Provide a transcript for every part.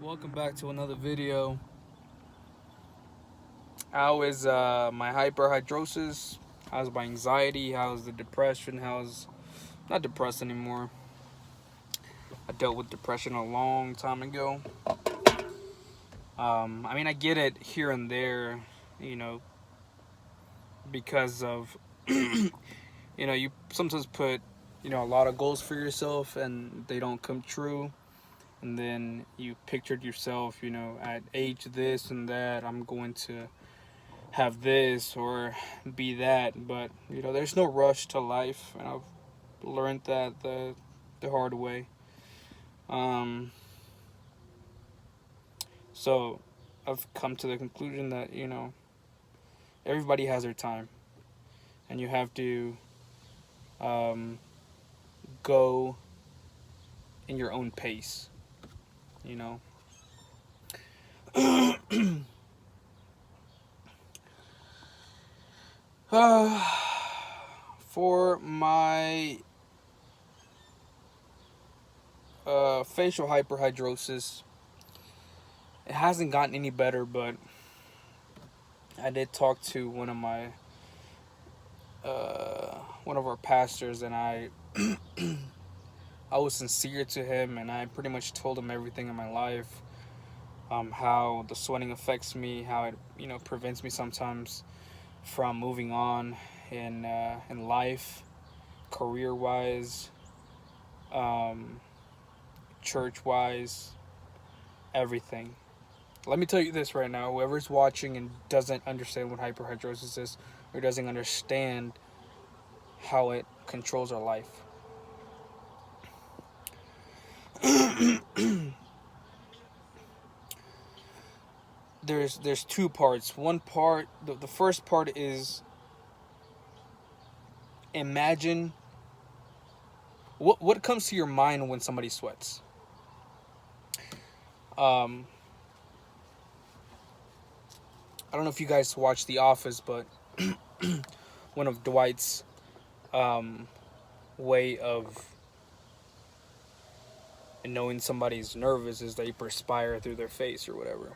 Welcome back to another video. How is my hyperhydrosis? How's my anxiety? How's the depression? How's not depressed anymore? I dealt with depression a long time ago. I get it here and there, you know, because of you sometimes put a lot of goals for yourself and they don't come true. And then you pictured yourself, at age this and that, I'm going to have this or be that. But, there's no rush to life. And I've learned that the hard way. So I've come to the conclusion that, everybody has their time. And you have to go in your own pace, For my facial hyperhidrosis, it hasn't gotten any better, but I did talk to one of our pastors, and I was sincere to him, and I pretty much told him everything in my life, how the sweating affects me, how it prevents me sometimes from moving on in life, career wise, church wise, everything. Let me tell you this right now: whoever's watching and doesn't understand what hyperhidrosis is, or doesn't understand how it controls our life, there's two parts. One part, the first part is, imagine what comes to your mind when somebody sweats. I don't know if you guys watch The Office, but one of Dwight's way of knowing somebody's nervous is they perspire through their face or whatever.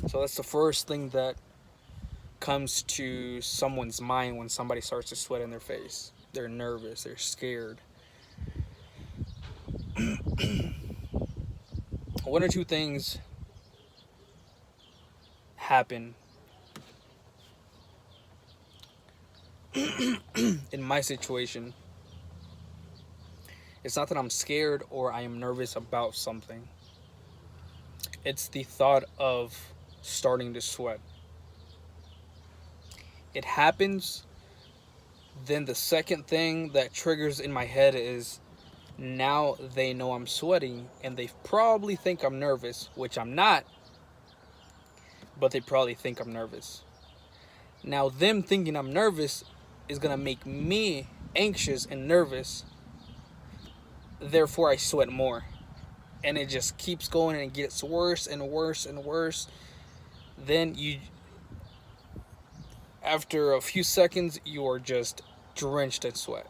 So that's the first thing that comes to someone's mind when somebody starts to sweat in their face. They're nervous, they're scared. One or two things happen in my situation. It's not that I'm scared or I am nervous about something. It's the thought of starting to sweat. It happens, then the second thing that triggers in my head is, now they know I'm sweating and they probably think I'm nervous, which I'm not, but they probably think I'm nervous. Now them thinking I'm nervous is going to make me anxious and nervous, therefore I sweat more. And it just keeps going and it gets worse and worse and worse. Then after a few seconds, you are just drenched in sweat.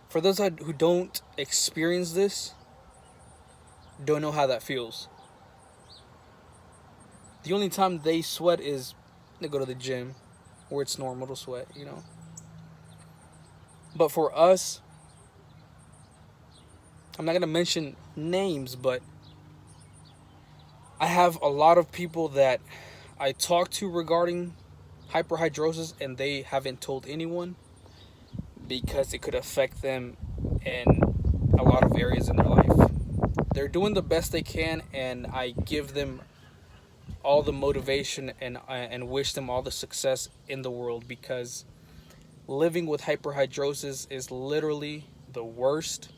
For those who don't experience this, don't know how that feels. The only time they sweat is they go to the gym, where it's normal to sweat, But for us, I'm not going to mention names, but I have a lot of people that I talk to regarding hyperhidrosis, and they haven't told anyone because it could affect them in a lot of areas in their life. They're doing the best they can, and I give them all the motivation and wish them all the success in the world, because living with hyperhidrosis is literally the worst.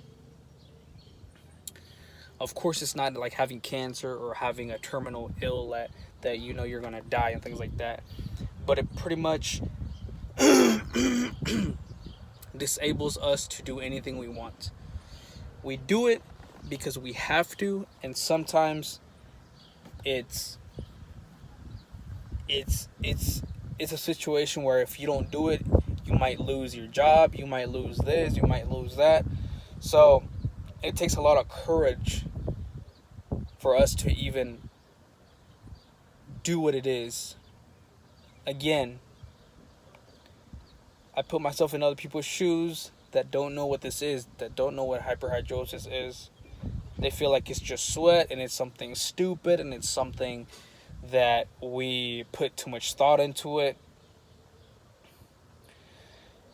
Of course, it's not like having cancer or having a terminal ill that you're going to die and things like that. But it pretty much disables us to do anything we want. We do it because we have to, and sometimes it's a situation where if you don't do it, you might lose your job, you might lose this, you might lose that. So it takes a lot of courage for us to even do what it is. Again, I put myself in other people's shoes that don't know what this is, that don't know what hyperhidrosis is. They feel like it's just sweat and it's something stupid and it's something that we put too much thought into it.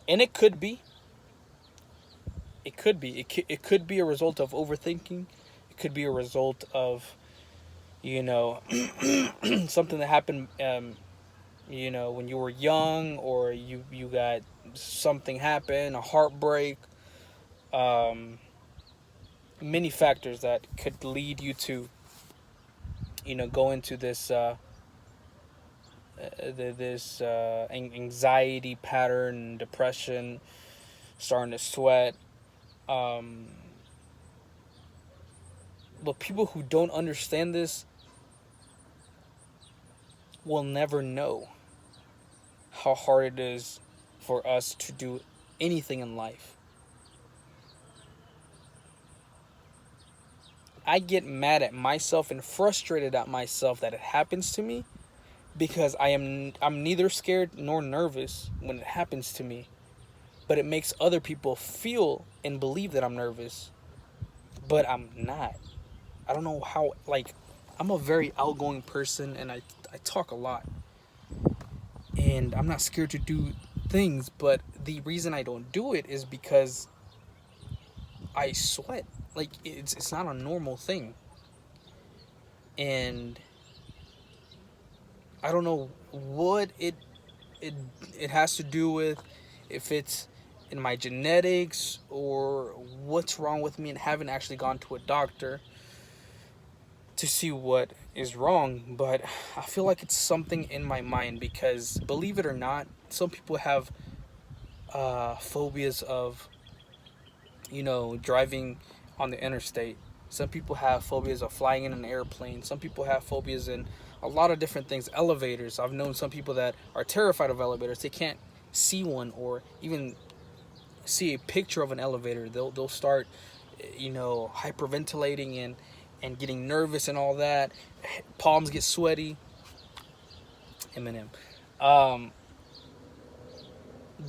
And it could be. It could be. It could be a result of overthinking. It could be a result of, you know, something that happened, you know, when you were young, or you got something happen, a heartbreak. Many factors that could lead you to, you know, go into this anxiety pattern, depression, starting to sweat. Um, but people who don't understand this will never know how hard it is for us to do anything in life. I get mad at myself and frustrated at myself that it happens to me, because I'm neither scared nor nervous when it happens to me, but it makes other people feel and believe that I'm nervous, but I'm not. I don't know how. Like, I'm a very outgoing person, and I talk a lot, and I'm not scared to do things, but the reason I don't do it is because I sweat. Like, it's not a normal thing, and I don't know what it it has to do with, if it's in my genetics or what's wrong with me, and haven't actually gone to a doctor to see what is wrong. But I feel like it's something in my mind, because believe it or not, some people have phobias of, you know, driving on the interstate. Some people have phobias of flying in an airplane. Some people have phobias in a lot of different things. Elevators. I've known some people that are terrified of elevators. They can't see one or even see a picture of an elevator. They'll start, you know, hyperventilating and getting nervous and all that. Palms get sweaty. Eminem. Um,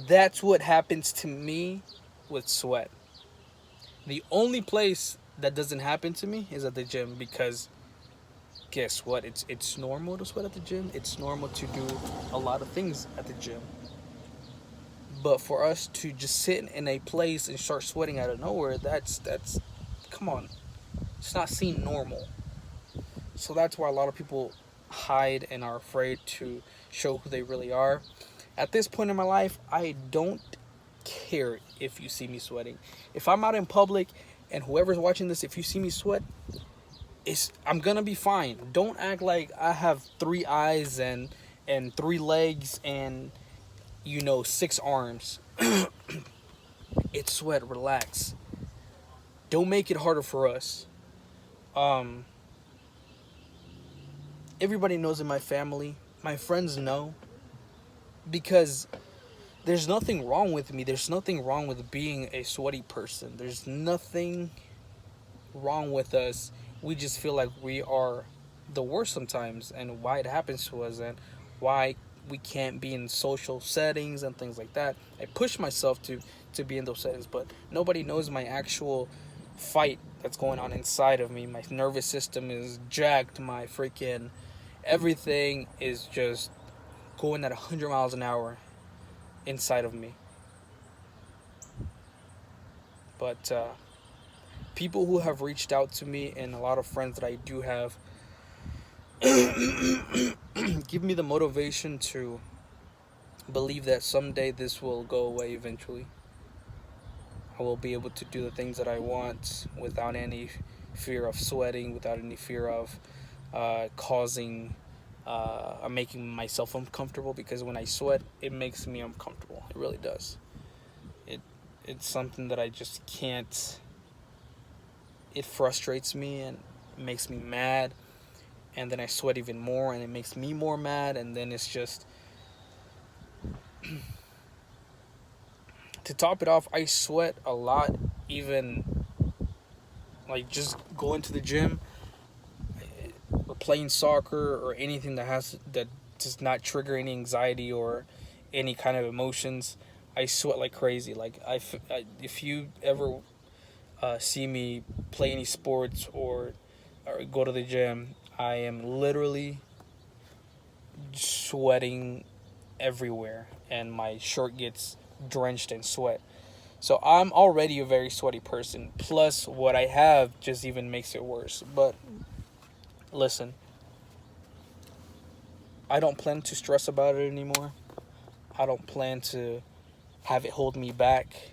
that's what happens to me with sweat. The only place that doesn't happen to me is at the gym, because guess what? It's normal to sweat at the gym. It's normal to do a lot of things at the gym. But for us to just sit in a place and start sweating out of nowhere, that's come on. It's not seen normal. So that's why a lot of people hide and are afraid to show who they really are. At this point in my life, I don't care if you see me sweating. If I'm out in public and whoever's watching this, if you see me sweat, I'm gonna be fine. Don't act like I have 3 eyes and 3 legs and, you know, 6 arms. It's sweat. Relax. Don't make it harder for us. Um, Everybody knows in my family. My friends know, because there's nothing wrong with me. There's nothing wrong with being a sweaty person. There's nothing wrong with us. We just feel like we are the worst sometimes, and why it happens to us, and why we can't be in social settings and things like that. I push myself to be in those settings, but nobody knows my actual fight that's going on inside of me. My nervous system is jacked. My freaking everything is just going at 100 miles an hour inside of me. But people who have reached out to me, and a lot of friends that I do have, give me the motivation to believe that someday this will go away eventually. I will be able to do the things that I want without any fear of sweating, without any fear of making myself uncomfortable, because when I sweat, it makes me uncomfortable. It really does. It's something that I just can't. It frustrates me and makes me mad, and then I sweat even more, and it makes me more mad, and then it's just. To top it off, I sweat a lot, even like just going to the gym or playing soccer or anything that does not trigger any anxiety or any kind of emotions, I sweat like crazy. Like if you ever see me play any sports or go to the gym, I am literally sweating everywhere, and my shirt gets drenched in sweat. So I'm already a very sweaty person. Plus, what I have just even makes it worse. But listen, I don't plan to stress about it anymore. I don't plan to have it hold me back.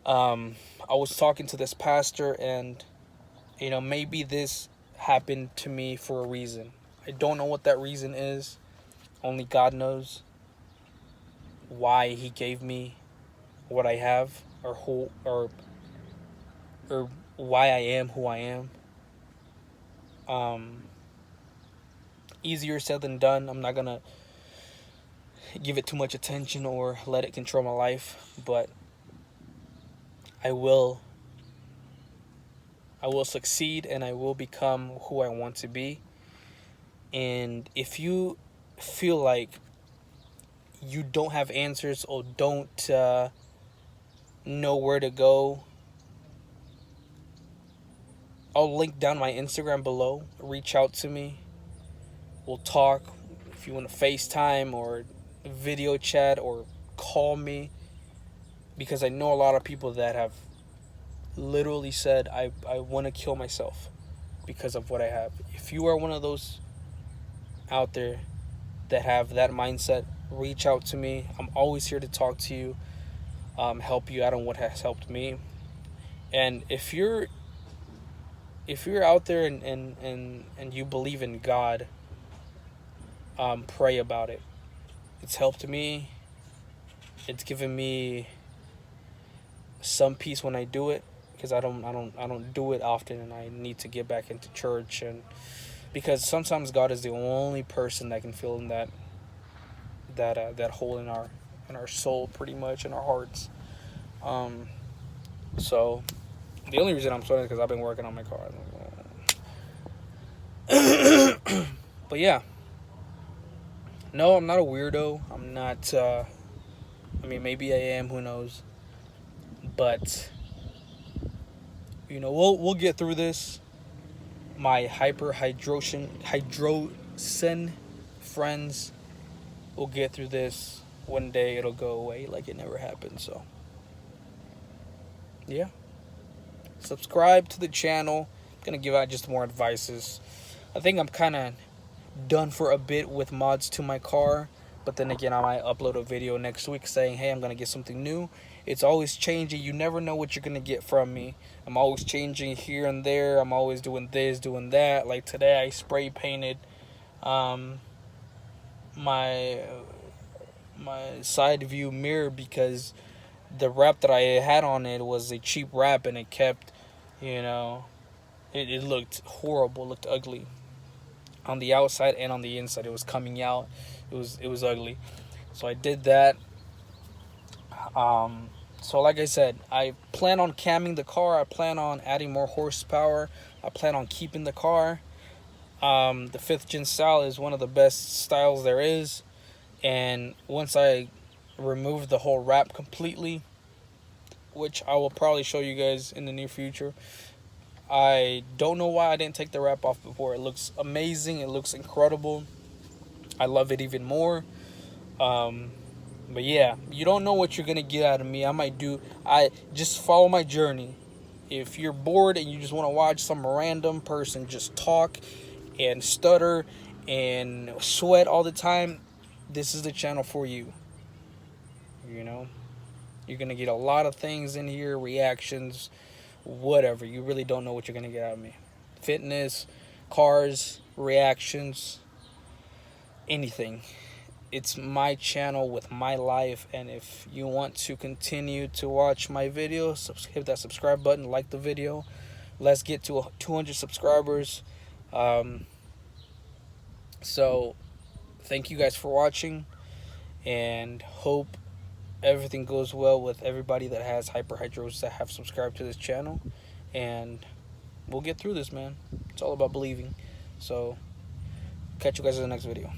I was talking to this pastor, and maybe this happened to me for a reason. I don't know what that reason is. Only God knows why He gave me what I have, or who, or why I am who I am. Um, Easier said than done. I'm not gonna give it too much attention or let it control my life, but I will succeed, and I will become who I want to be. And if you feel like you don't have answers or don't know where to go, I'll link down my Instagram below. Reach out to me. We'll talk. If you want to FaceTime or video chat or call me, because I know a lot of people that have literally said, I want to kill myself because of what I have. If you are one of those out there that have that mindset, reach out to me. I'm always here to talk to you, help you out on what has helped me. And if you're out there and you believe in God, pray about it. It's helped me. It's given me some peace when I do it, because I don't do it often, and I need to get back into church, and because sometimes God is the only person that can fill in that hole in our soul, pretty much, in our hearts. So the only reason I'm sweating is because I've been working on my car. But yeah, no, I'm not a weirdo. I'm not. Maybe I am. Who knows? But we'll get through this. My hydrosin friends will get through this. One day it'll go away like it never happened. So yeah, subscribe to the channel. I'm gonna give out just more advices. I think I'm kind of done for a bit with mods to my car, but then again, I might upload a video next week saying, hey, I'm gonna get something new. It's always changing. You never know what you're gonna get from me. I'm always changing here and there. I'm always doing this, doing that. Like today, I spray painted my side view mirror because the wrap that I had on it was a cheap wrap, and it kept, it looked horrible, looked ugly on the outside and on the inside. It was coming out. It was ugly. So I did that. So like I said, I plan on camming the car. I plan on adding more horsepower. I plan on keeping the car. The 5th gen style is one of the best styles there is. And once I remove the whole wrap completely, which I will probably show you guys in the near future, I don't know why I didn't take the wrap off before. It looks amazing. It looks incredible. I love it even more. But yeah, you don't know what you're going to get out of me. I just follow my journey. If you're bored and you just want to watch some random person just talk and stutter and sweat all the time, this is the channel for you. You're going to get a lot of things in here, reactions, whatever. You really don't know what you're going to get out of me. Fitness, cars, reactions, anything. It's my channel with my life, and if you want to continue to watch my videos, hit that subscribe button, like the video. Let's get to 200 subscribers. So thank you guys for watching, and hope everything goes well with everybody that has hyperhidrosis that have subscribed to this channel. and we'll get through this, man. It's all about believing. So catch you guys in the next video.